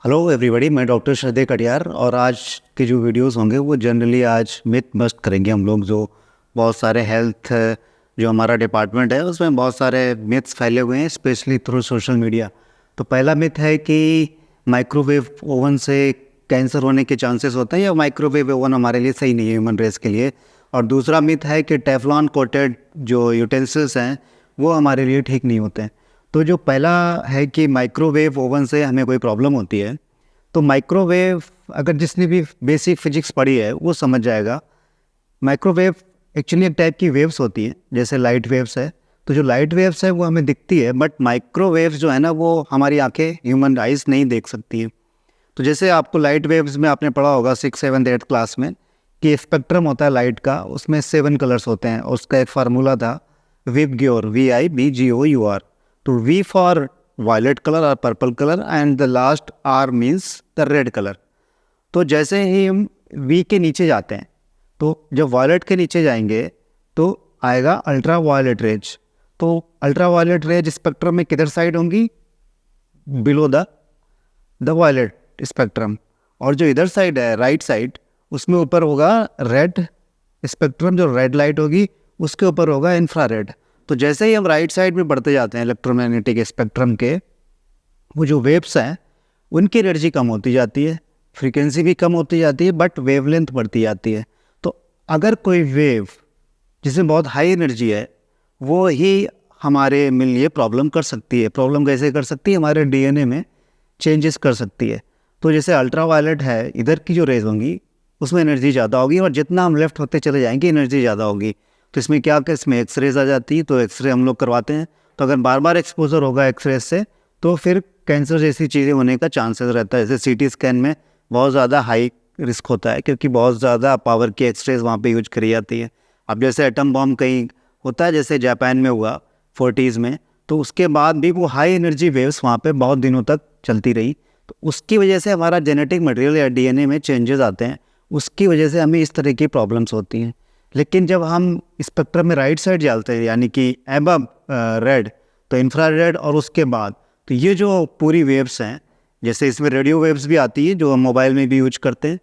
Hello everybody, मैं doctor श्रद्धेय कटियार और आज के जो वीडियोस होंगे वो जनरली आज मिथ बस्ट करेंगे हम लोग। जो बहुत सारे हेल्थ जो हमारा डिपार्टमेंट है उसमें बहुत सारे मिथ्स फैले हुए हैं, स्पेशली थ्रू सोशल मीडिया। तो पहला मिथ है कि माइक्रोवेव ओवन से कैंसर होने के चांसेस होते हैं या माइक्रोवेव ओवन हमारे लिए सही नहीं है ह्यूमन रेस के लिए। और दूसरा मिथ है कि टेफ्लॉन कोटेड जो यूटेंसिल्स हैं वो हमारे लिए ठीक नहीं होते हैं। तो जो पहला है कि माइक्रोवेव ओवन से हमें कोई प्रॉब्लम होती है, तो माइक्रोवेव अगर जिसने भी बेसिक फिजिक्स पढ़ी है वो समझ जाएगा। माइक्रोवेव एक्चुअली एक टाइप की वेव्स होती हैं, जैसे लाइट वेव्स है। तो जो लाइट वेव्स है वो हमें दिखती है, बट माइक्रोवेव्स जो है ना वो हमारी आंखें, ह्यूमन आइज़ नहीं देख सकती है। तो जैसे आपको लाइट वेव्स में आपने पढ़ा होगा 6, 7, 8 क्लास में कि स्पेक्ट्रम होता है लाइट का, उसमें 7 कलर्स होते हैं और उसका एक फार्मूला था विबग्योर, VIBGOUR। तो V फॉर वायलेट कलर और purple colour and the last R means the red colour. तो जैसे ही हम V के नीचे जाते हैं, तो जब वायलेट के नीचे जाएंगे तो आएगा अल्ट्रा वायलेट रेज। तो अल्ट्रा वायलेट रेज स्पेक्ट्रम में किधर साइड होंगी? Below the violet spectrum. और जो इधर साइड है राइट साइड, उसमें ऊपर होगा रेड स्पेक्ट्रम, जो रेड लाइट होगी उसके ऊपर होगा इंफ्रारेड। तो जैसे ही हम राइट साइड में बढ़ते जाते हैं इलेक्ट्रोमैग्नेटिक स्पेक्ट्रम के, वो जो वेव्स हैं उनकी एनर्जी कम होती जाती है, फ्रीक्वेंसी भी कम होती जाती है, बट वेवलेंथ बढ़ती जाती है। तो अगर कोई वेव जिसमें बहुत हाई एनर्जी है वो ही हमारे लिए प्रॉब्लम कर सकती है। प्रॉब्लम कैसे कर सकती है? हमारे DNA में चेंजेस कर सकती है। तो जैसे अल्ट्रा वायलेट है, इधर की जो रेज होंगी उसमें एनर्जी ज़्यादा होगी और जितना हम लेफ्ट होते चले जाएंगे एनर्जी ज़्यादा होगी। तो इसमें क्या कि इसमें एक्सरेज आ जाती है, तो एक्सरे हम लोग करवाते हैं। तो अगर बार बार एक्सपोजर होगा एक्सरे से तो फिर कैंसर जैसी चीज़ें होने का चांसेस रहता है। जैसे CT स्कैन में बहुत ज़्यादा हाई रिस्क होता है क्योंकि बहुत ज़्यादा पावर की एक्सरेज वहाँ पे यूज करी जाती है। अब जैसे एटम बॉम्ब कहीं होता है, जैसे जापान में हुआ 40s में, तो उसके बाद भी वो हाई एनर्जी वेव्स वहाँ पे बहुत दिनों तक चलती रही। तो उसकी वजह से हमारा जेनेटिक मटेरियल या DNA में चेंजेस आते हैं, उसकी वजह से हमें इस तरह की प्रॉब्लम्स होती हैं। लेकिन जब हम स्पेक्ट्रम में राइट साइड जाते हैं, यानी कि एबव रेड, तो इंफ्रारेड और उसके बाद, तो ये जो पूरी वेव्स हैं, जैसे इसमें रेडियो वेव्स भी आती है जो हम मोबाइल में भी यूज करते हैं,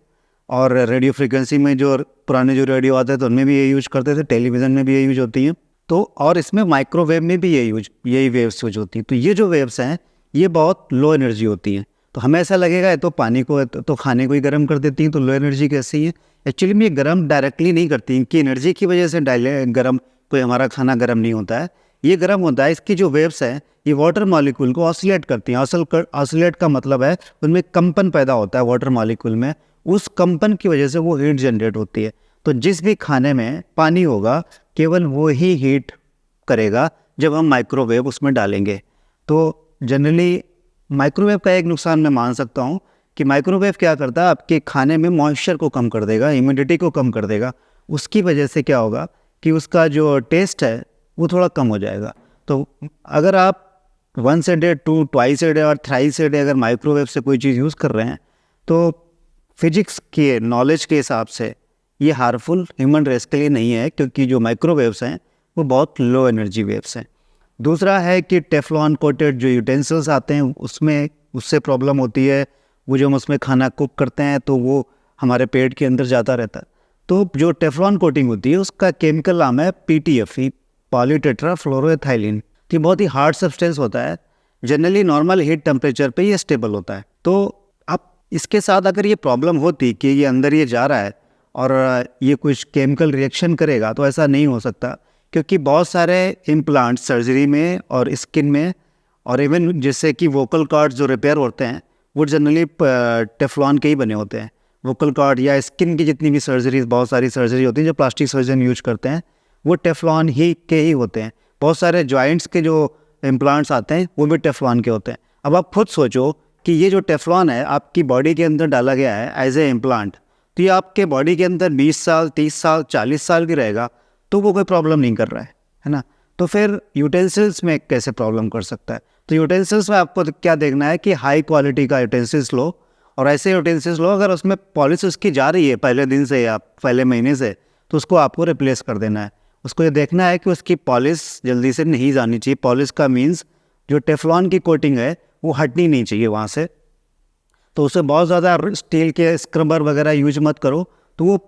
और रेडियो फ्रिक्वेंसी में जो पुराने जो रेडियो आते हैं तो उनमें भी ये यूज करते थे, टेलीविज़न में भी ये यूज होती हैं। तो और इसमें माइक्रोवेव में भी यही वेव्स यूज होती हैं। तो ये जो वेव्स हैं ये बहुत लो एनर्जी होती हैं। तो हमें ऐसा लगेगा ये तो पानी को तो खाने को ही गर्म कर देती हैं, तो लो एनर्जी कैसी है? एक्चुअली में ये गर्म डायरेक्टली नहीं करती, इनकी एनर्जी की वजह से गर्म कोई हमारा खाना गर्म नहीं होता है। ये गर्म होता है, इसकी जो वेव्स हैं ये वाटर मॉलिक्यूल को ऑसिलेट करती हैं। ऑसिलेट का मतलब है उनमें कंपन पैदा होता है वाटर मॉलिक्यूल में, उस कंपन की वजह से वो हीट जनरेट होती है। तो जिस भी खाने में पानी होगा केवल वो ही हीट करेगा जब हम माइक्रोवेव उसमें डालेंगे। तो जनरली माइक्रोवेव का एक नुकसान मैं मान सकता हूँ कि माइक्रोवेव क्या करता है, आपके खाने में मॉइस्चर को कम कर देगा, ह्यूमिडिटी को कम कर देगा। उसकी वजह से क्या होगा कि उसका जो टेस्ट है वो थोड़ा कम हो जाएगा। तो अगर आप 1 a day, 2, twice a day और thrice a day अगर माइक्रोवेव से कोई चीज़ यूज़ कर रहे हैं तो फिजिक्स के नॉलेज के हिसाब से ये हार्मफुल ह्यूमन रेस के लिए नहीं है, क्योंकि जो माइक्रोवेव्स हैं वो बहुत लो एनर्जी वेव्स हैं। दूसरा है कि टेफ्लॉन कोटेड जो यूटेंसिल्स आते हैं उसमें उससे प्रॉब्लम होती है। वो जो हम उसमें खाना कुक करते हैं तो वो हमारे पेट के अंदर जाता रहता है। तो जो टेफ्लॉन कोटिंग होती है उसका केमिकल नाम है PTFE, पॉलीटेट्राफ्लोरोएथाइलिन। ये बहुत ही हार्ड सब्सटेंस होता है, जनरली नॉर्मल हीट टेम्परेचर पे ये स्टेबल होता है। तो अब इसके साथ अगर ये प्रॉब्लम होती कि ये अंदर ये जा रहा है और ये कुछ केमिकल रिएक्शन करेगा, तो ऐसा नहीं हो सकता, क्योंकि बहुत सारे इम्प्लांट सर्जरी में और स्किन में और इवन जैसे कि वोकल कॉर्ड्स जो रिपेयर होते हैं वो जनरली टेफ्लॉन के ही बने होते हैं। वोकल कॉर्ड या स्किन की जितनी भी सर्जरीज, बहुत सारी सर्जरी होती है जो प्लास्टिक सर्जन यूज करते हैं, वो टेफ्लॉन ही के ही होते हैं। बहुत सारे जॉइंट्स के जो इम्प्लांट्स आते हैं वो भी टेफ्लॉन के होते हैं। अब आप खुद सोचो कि ये जो टेफ्लॉन है आपकी बॉडी के अंदर डाला गया है एज ए इम्प्लांट, तो ये आपके बॉडी के अंदर 20 साल, 30 साल, 40 साल की रहेगा तो वो कोई प्रॉब्लम नहीं कर रहा है ना। तो फिर यूटेंसिल्स में कैसे प्रॉब्लम कर सकता है? तो यूटेंसिल्स में आपको क्या देखना है कि हाई क्वालिटी का यूटेंसिल्स लो, और ऐसे यूटेंसिल्स लो अगर उसमें पॉलिश उसकी जा रही है पहले दिन से या पहले महीने से, तो उसको आपको रिप्लेस कर देना है। उसको ये देखना है कि उसकी पॉलिश जल्दी से नहीं जानी चाहिए। पॉलिश का मीन्स जो टेफ्लॉन की कोटिंग है वो हटनी नहीं चाहिए वहाँ से। तो उसे बहुत ज़्यादा स्टील के स्क्रबर वगैरह यूज मत करो, तो वो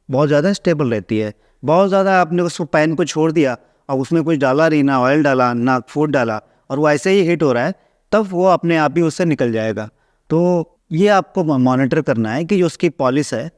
बहुत ज़्यादा स्टेबल रहती है। बहुत ज़्यादा आपने उस पैन को छोड़ दिया और उसमें कुछ डाला नहीं, ना ऑयल डाला ना फूड डाला, और वो ऐसे ही हीट हो रहा है, तब वो अपने आप ही उससे निकल जाएगा। तो ये आपको मॉनिटर करना है कि जो उसकी पॉलिश है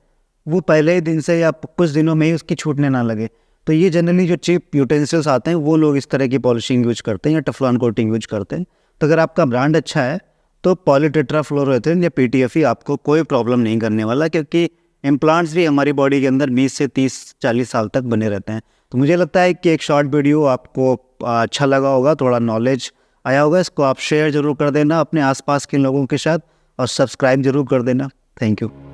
वो पहले ही दिन से या कुछ दिनों में ही उसकी छूटने ना लगे। तो ये जनरली जो चीप यूटेंसिल्स आते हैं वो लोग इस तरह की पॉलिशिंग यूज करते हैं या टेफ्लॉन कोटिंग यूज करते हैं। तो अगर आपका ब्रांड अच्छा है तो पॉलीटेट्राफ्लोरोएथेन या पीटीएफई आपको कोई प्रॉब्लम नहीं करने वाला, क्योंकि इम्प्लांट्स भी हमारी बॉडी के अंदर 20 से 30-40 साल तक बने रहते हैं। तो मुझे लगता है कि एक शॉर्ट वीडियो आपको अच्छा लगा होगा, थोड़ा नॉलेज आया होगा। इसको आप शेयर ज़रूर कर देना अपने आसपास के लोगों के साथ और सब्सक्राइब ज़रूर कर देना। Thank you.